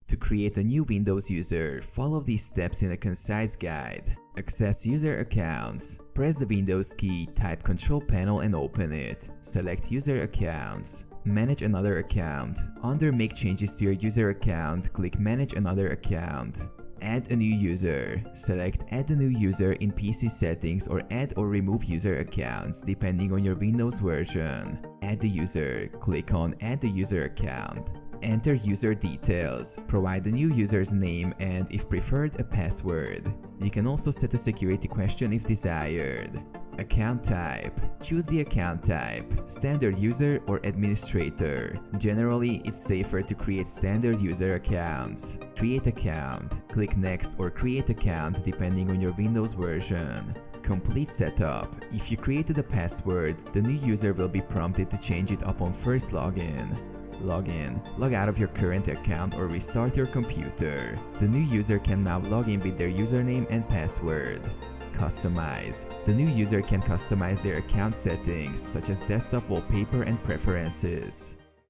To create a new Windows user, follow these steps in a concise guide. Access user accounts. Press the Windows key, type Control Panel and open it. Select User Accounts. Manage another account. Under Make changes to your user account, click Manage another account. Add a new user. Select Add a new user in PC settings or add or remove user accounts depending on your Windows version. Add the user. Click on Add the user account. Enter user details. Provide the new user's name and, if preferred, a password. You can also set a security question if desired. Account type. Choose the account type, standard user or administrator. Generally, it's safer to create standard user accounts. Create account. Click Next or Create account depending on your Windows version. Complete setup. If you created a password, the new user will be prompted to change it upon first login. Log in. Log out of your current account or restart your computer. The new user can now log in with their username and password. Customize. The new user can customize their account settings such as desktop wallpaper and preferences.